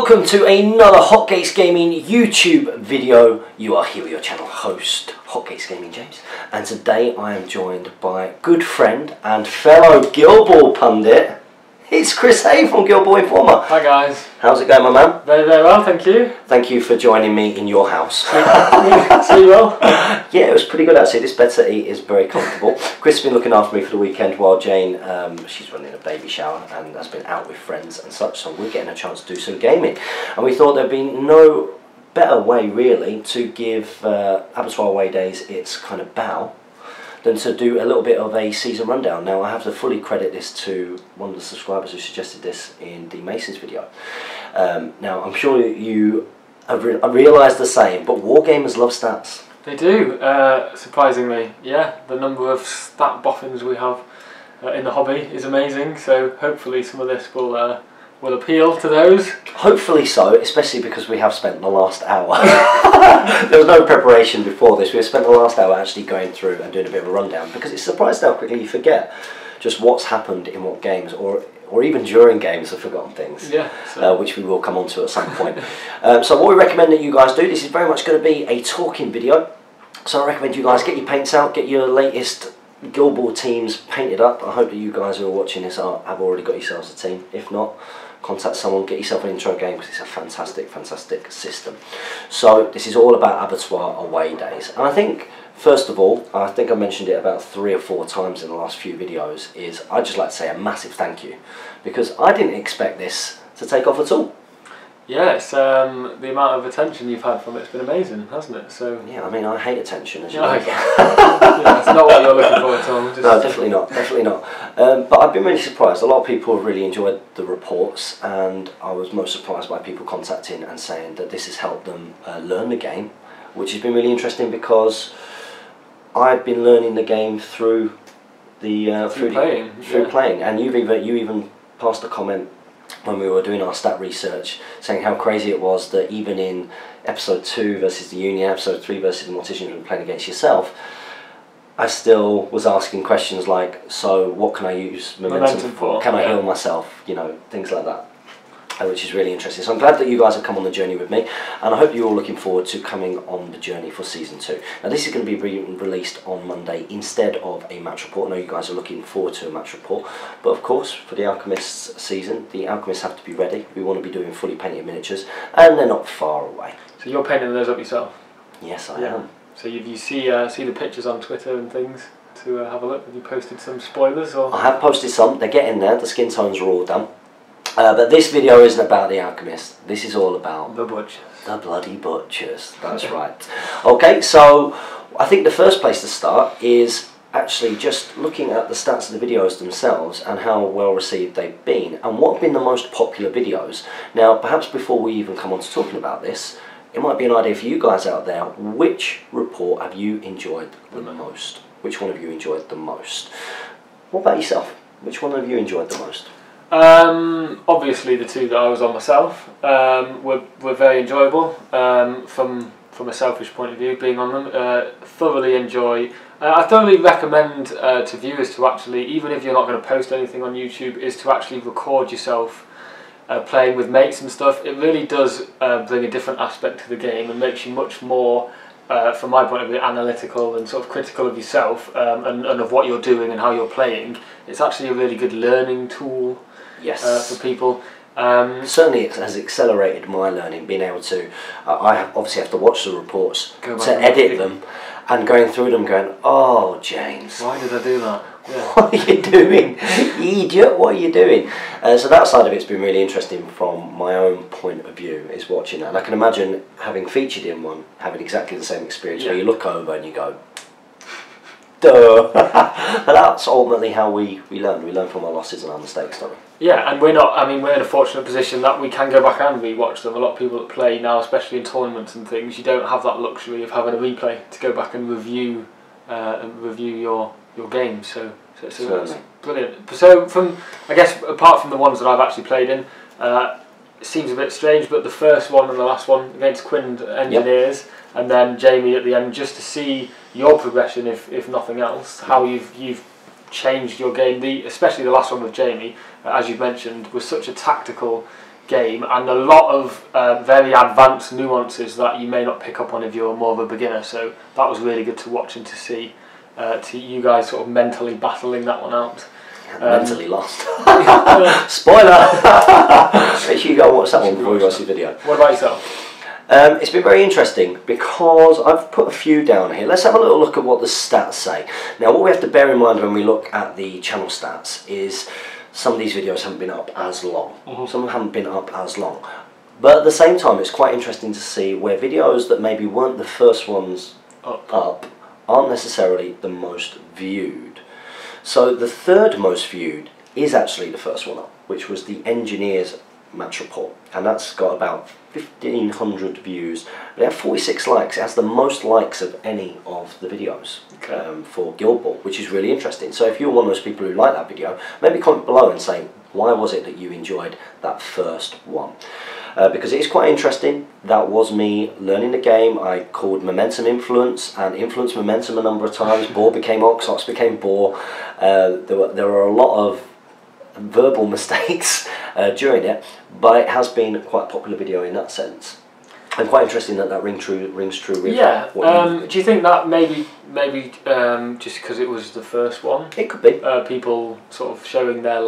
Welcome to another Hotcakes Gaming YouTube video. You are here with your channel host, Hotcakes Gaming James, and today I am joined by good friend and fellow Guild Ball pundit. It's Chris Hay from Guild Ball Informer. Hi guys. How's it going, my man? Very, very well, thank you. Thank you for joining me in your house. See you well. Yeah, it was pretty good actually. This bed settee is very comfortable. Chris has been looking after me for the weekend while Jane, she's running a baby shower and has been out with friends and such, so we're getting a chance to do some gaming. And we thought there'd be no better way really to give Abattoir Away Days its kind of bow than to do a little bit of a season rundown. Now I have to fully credit this to one of the subscribers who suggested this in the Masons video. Now I'm sure you have realised the same, but wargamers love stats. They do, surprisingly. Yeah, the number of stat boffins we have in the hobby is amazing, so hopefully some of this will appeal to those. Hopefully so, especially because we have spent the last hour. There was no preparation before this. We spent the last hour actually going through and doing a bit of a rundown, because it's surprised how quickly you forget just what's happened in what games, or even during games have forgotten things, yeah, so. Which we will come on to at some point. So what we recommend that you guys do, this is very much going to be a talking video, so I recommend you guys get your paints out, get your latest Guild Ball teams painted up. I hope that you guys who are watching this have already got yourselves a team. If not, contact someone, get yourself an intro game, because it's a fantastic, fantastic system. So this is all about Abattoir Away Days, and I think first of all, I think I mentioned it about 3 or 4 times in the last few videos, is I'd just like to say a massive thank you, because I didn't expect this to take off at all. Yeah, it's the amount of attention you've had from it's been amazing, hasn't it? So yeah, I mean, I hate attention, as you know. Yeah, it's not what you're looking for at all. No, definitely not, definitely not. But I've been really surprised. A lot of people have really enjoyed the reports, and I was most surprised by people contacting and saying that this has helped them learn the game, which has been really interesting, because I've been learning the game through the playing, and you even passed a comment when we were doing our stat research, saying how crazy it was that even in episode 2 versus the Union, episode 3 versus the Morticians, when playing against yourself, I still was asking questions like, so what can I use momentum for? Can I heal myself? You know, things like that. Which is really interesting. So I'm glad that you guys have come on the journey with me, and I hope you're all looking forward to coming on the journey for season 2. Now this is going to be released on Monday instead of a match report. I know you guys are looking forward to a match report, but of course for the Alchemist season, the Alchemists have to be ready. We want to be doing fully painted miniatures, and they're not far away. So you're painting those up yourself? Yes, I am. So you see the pictures on Twitter and things to have a look? Have you posted some spoilers? Or? I have posted some. They're getting there. The skin tones are all done. But this video isn't about the Alchemist. This is all about the butchers. The bloody butchers. That's right. Okay, so I think the first place to start is actually just looking at the stats of the videos themselves and how well received they've been, and what have been the most popular videos. Now, perhaps before we even come on to talking about this, it might be an idea for you guys out there. Which report have you enjoyed the most? Which one have you enjoyed the most? What about yourself? Which one have you enjoyed the most? Obviously the 2 that I was on myself were very enjoyable from a selfish point of view, being on them. Thoroughly enjoy. I thoroughly recommend to viewers to actually, even if you're not going to post anything on YouTube, is to actually record yourself playing with mates and stuff. It really does bring a different aspect to the game and makes you much more, from my point of view, analytical and sort of critical of yourself and of what you're doing and how you're playing. It's actually a really good learning tool. Yes. For people. Certainly it has accelerated my learning, being able to, I obviously have to watch the reports to edit them, and going through them going, oh James, why did I do that? Yeah. What are you doing? You idiot, what are you doing? So that side of it's been really interesting from my own point of view, is watching that. And I can imagine having featured in one, having exactly the same experience, where you look over and you go, duh. But that's ultimately how we learn. We learn from our losses and our mistakes, don't we? Yeah, and we're in a fortunate position that we can go back and re-watch them. A lot of people that play now, especially in tournaments and things, you don't have that luxury of having a replay to go back and review your game. So it's brilliant. So I guess apart from the ones that I've actually played in, it seems a bit strange, but the first one and the last one against Quinned Engineers, and then Jamie at the end, just to see your progression, if nothing else, how you've changed your game. Especially the last one with Jamie, as you've mentioned, was such a tactical game, and a lot of very advanced nuances that you may not pick up on if you're more of a beginner. So that was really good to watch and to see to you guys sort of mentally battling that one out. Mentally lost. Spoiler! Make sure you go and watch that one before you watch the video. What about yourself? It's been very interesting because I've put a few down here. Let's have a little look at what the stats say. Now, what we have to bear in mind when we look at the channel stats is some of these videos haven't been up as long. Some of them haven't been up as long. But at the same time, it's quite interesting to see where videos that maybe weren't the first ones up aren't necessarily the most viewed. So the third most viewed is actually the first one up, which was the engineer's match report, and that's got about 1,500 views, but it had 46 likes. It has the most likes of any of the videos for Guild Ball, which is really interesting. So if you're one of those people who like that video, maybe comment below and say why was it that you enjoyed that first one, because it is quite interesting. That was me learning the game. I called momentum influence and influence momentum a number of times. Boar became ox, ox became boar. There were a lot of verbal mistakes during it, but it has been quite a popular video in that sense, and quite interesting that rings true with do you think that maybe just because it was the first one, it could be people sort of showing their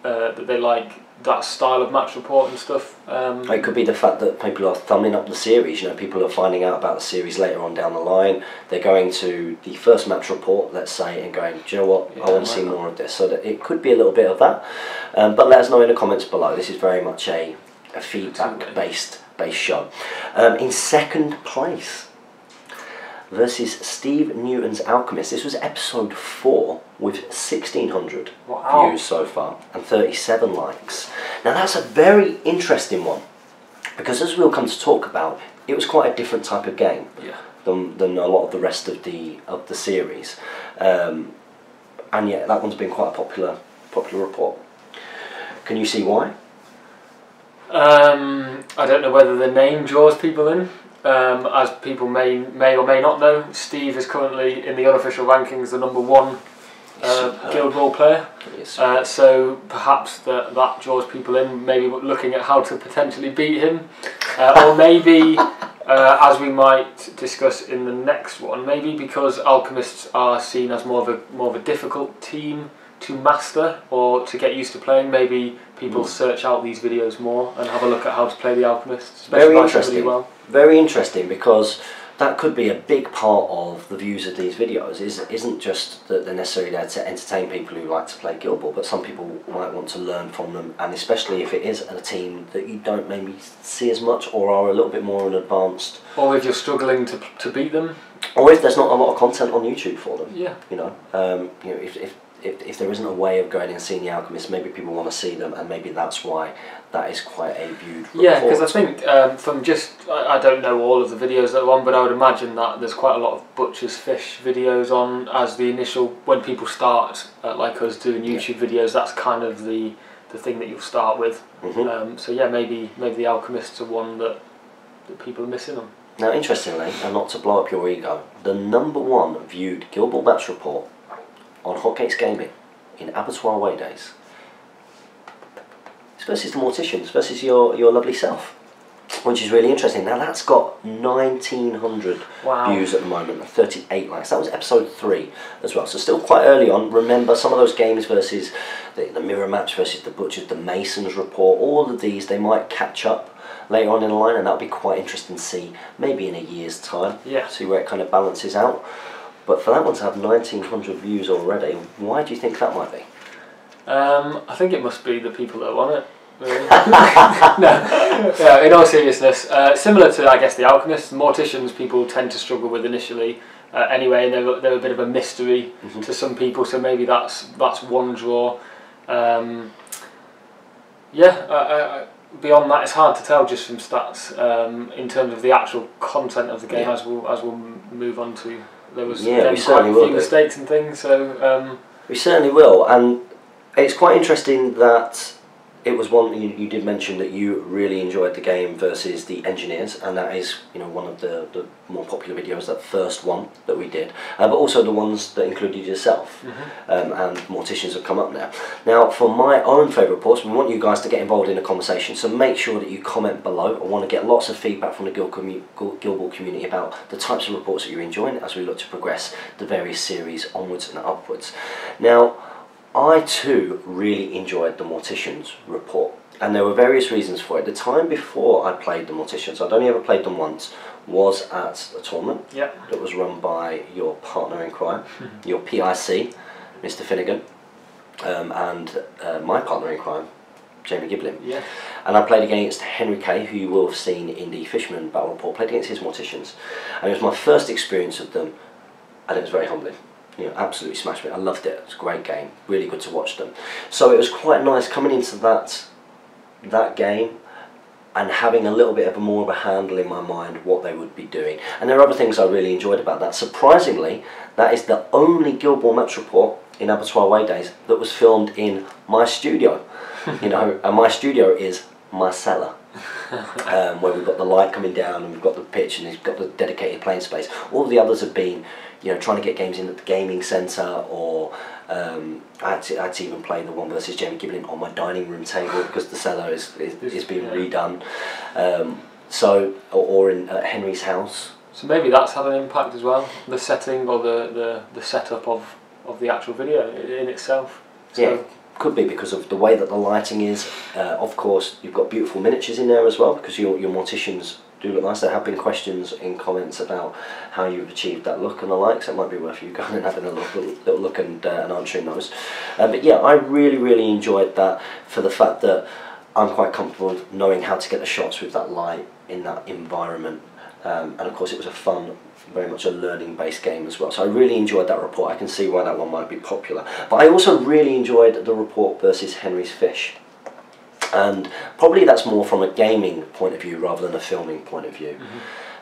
that they like that style of match report and stuff? It could be the fact that people are thumbing up the series. You know, people are finding out about the series later on down the line. They're going to the first match report, let's say, and going, do you know what, I want to see more of this. So that it could be a little bit of that. But let us know in the comments below. This is very much a feedback-based show. In second place, versus Steve Newton's Alchemist. This was episode 4 with 1,600 views so far and 37 likes. Now that's a very interesting one, because as we'll come to talk about, it was quite a different type of game than a lot of the rest of the series, and yet that one's been quite a popular report. Can you see why? I don't know whether the name draws people in. As people may or may not know, Steve is currently in the unofficial rankings the #1 Guild Ball player. So perhaps that draws people in, maybe looking at how to potentially beat him, or maybe as we might discuss in the next one, maybe because Alchemists are seen as more of a difficult team to master or to get used to playing, maybe people search out these videos more and have a look at how to play the Alchemist. Very interesting. Really very interesting, because that could be a big part of the views of these videos. Isn't just that they're necessarily there to entertain people who like to play Guild Ball, but some people might want to learn from them, and especially if it is a team that you don't maybe see as much or are a little bit more advanced. Or if you're struggling to beat them. Or if there's not a lot of content on YouTube for them. Yeah. You know, if there isn't a way of going and seeing the Alchemist, maybe people want to see them, and maybe that's why that is quite a viewed report. Yeah, because I think from I don't know all of the videos that are on, but I would imagine that there's quite a lot of Butcher's Fish videos on as the initial, when people start, like us, doing YouTube videos, that's kind of the thing that you'll start with. So yeah, maybe the Alchemists are one that people are missing on. Now interestingly, and not to blow up your ego, the #1 viewed Guild Ball match report on Hotcakes Gaming in Abattoir Away Days, it's versus the Morticians, versus your lovely self, which is really interesting. Now that's got 1,900 views at the moment and 38 likes. That was episode 3 as well, so still quite early on. Remember, some of those games versus the mirror match versus the Butchers, the Masons report, all of these, they might catch up later on in the line, and that'll be quite interesting to see, maybe in a year's time, see where it kind of balances out. But for that one to have 1,900 views already, why do you think that might be? I think it must be the people that are on it, really. No, yeah, in all seriousness, similar to, I guess, the Alchemists, Morticians people tend to struggle with initially anyway, and they're a bit of a mystery to some people, so maybe that's one draw. Beyond that, it's hard to tell just from stats in terms of the actual content of the game, as we'll move on to. There was quite a few mistakes and things, so... we certainly will, and it's quite interesting that it was one you did mention that you really enjoyed the game versus the engineers, and that is, you know, one of the more popular videos, that first one that we did, but also the ones that included yourself. And morticians have come up now. Now, for my own favourite reports, we want you guys to get involved in a conversation, so make sure that you comment below. I want to get lots of feedback from the Guild Ball community about the types of reports that you're enjoying as we look to progress the various series onwards and upwards. Now, I too really enjoyed the Morticians report, and there were various reasons for it. The time before I played the Morticians, I'd only ever played them once, was at a tournament that was run by your partner in crime, your PIC, Mr. Finnegan, and my partner in crime, Jamie Giblin. And I played against Henry Kay, who you will have seen in the Fisherman Battle Report, played against his Morticians. And it was my first experience of them, and it was very humbling. You know, absolutely smashed me. I loved it. It was a great game. Really good to watch them. So it was quite nice coming into that game and having a little bit of more of a handle in my mind what they would be doing. And there are other things I really enjoyed about that. Surprisingly, that is the only Guild Ball match report in Abattoir Away Days that was filmed in my studio. You know, and my studio is my cellar. Where we've got the light coming down and we've got the pitch and we've got the dedicated playing space. All of the others have been, you know, trying to get games in at the gaming centre, or I had to even play the one versus Jamie Giblin on my dining room table because the cellar is being redone. Or in Henry's house. So maybe that's had an impact as well, the setting or the setup of the actual video in itself. So yeah. Could be because of the way that the lighting is. Of course, you've got beautiful miniatures in there as well, because your Morticians do look nice. There have been questions in comments about how you've achieved that look and the like, so it might be worth you going and having a little look and answering those. But yeah, I really enjoyed that, for the fact that I'm quite comfortable knowing how to get the shots with that light in that environment. And of course, it was a fun, very much a learning based game as well. So I really enjoyed that report. I can see why that one might be popular. But I also really enjoyed the report versus Henry's Fish. And probably that's more from a gaming point of view rather than a filming point of view.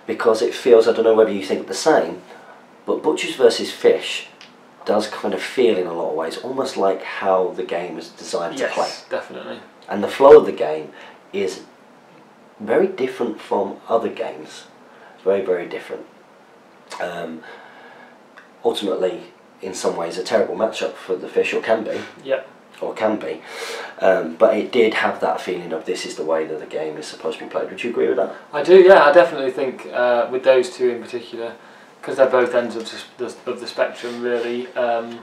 Because it feels, I don't know whether you think the same, but Butchers versus Fish does kind of feel in a lot of ways almost like how the game is designed to play. Yes, definitely. And the flow of the game is very different from other games. Very different. Ultimately, in some ways, a terrible matchup for the Fish, or can be. Or can be. But it did have that feeling of this is the way that the game is supposed to be played. Would you agree with that? I do, yeah. I definitely think with those two in particular, because they're both ends of the spectrum, really. I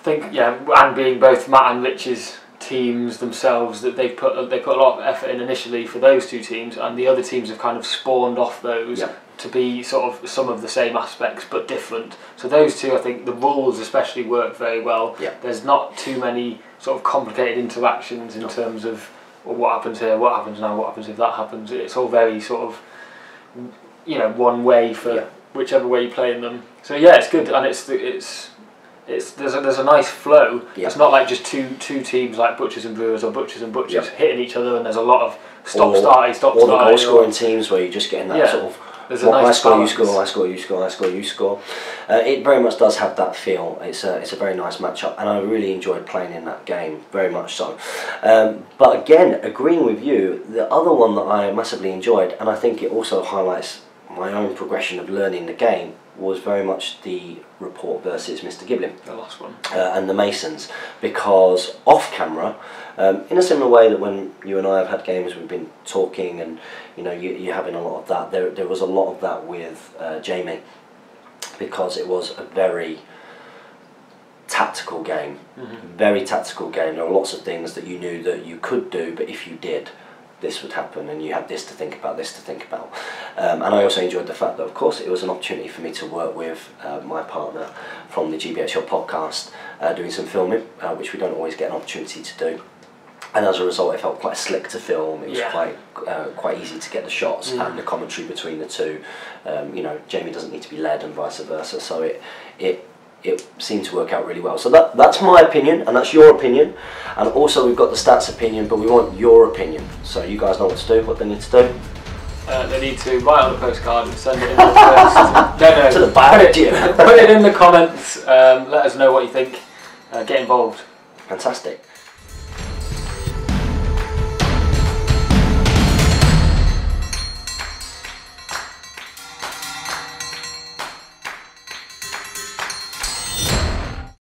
think, yeah, and being both Matt and Rich's teams themselves, that they put a lot of effort in initially for those two teams, and the other teams have kind of spawned off those to be sort of some of the same aspects but different. So those two, I think the rules especially work very well. There's not too many sort of complicated interactions in terms of, well, what happens here, what happens now, what happens if that happens. It's all very sort of, you know, one way for whichever way you play in them. So yeah, it's good, and there's a nice flow. It's not like just two teams like Butchers and Brewers, or Butchers and Butchers hitting each other, and there's a lot of stop-start. Or the goal-scoring teams where you're just getting that sort of, I score, you score, I score, you score, I score, you score. It very much does have that feel. It's a very nice matchup, and I really enjoyed playing in that game, very much so. But again, agreeing with you, the other one that I massively enjoyed, and I think it also highlights my own progression of learning the game, was very much the report versus Mr. Giblin. The last one. And the Masons, because off camera, in a similar way that when you and I have had games, we've been talking, and you know, you're having a lot of that. There was a lot of that with Jamie, because it was a very tactical game. Very tactical game. There were lots of things that you knew that you could do, but if you did, this would happen, and you had this to think about, this to think about. And I also enjoyed the fact that, of course, it was an opportunity for me to work with my partner from the GBHL podcast, doing some filming, which we don't always get an opportunity to do. And as a result, it felt quite slick to film. It was quite easy to get the shots and the commentary between the two. You know, Jamie doesn't need to be led, and vice versa. So it seemed to work out really well. So that's my opinion, and that's your opinion. And also we've got the stats opinion, but we want your opinion. So you guys know what to do, what they need to do. They need to write on a postcard and send it in the post. No, to the back. Put it in the comments. Let us know what you think. Get involved. Fantastic.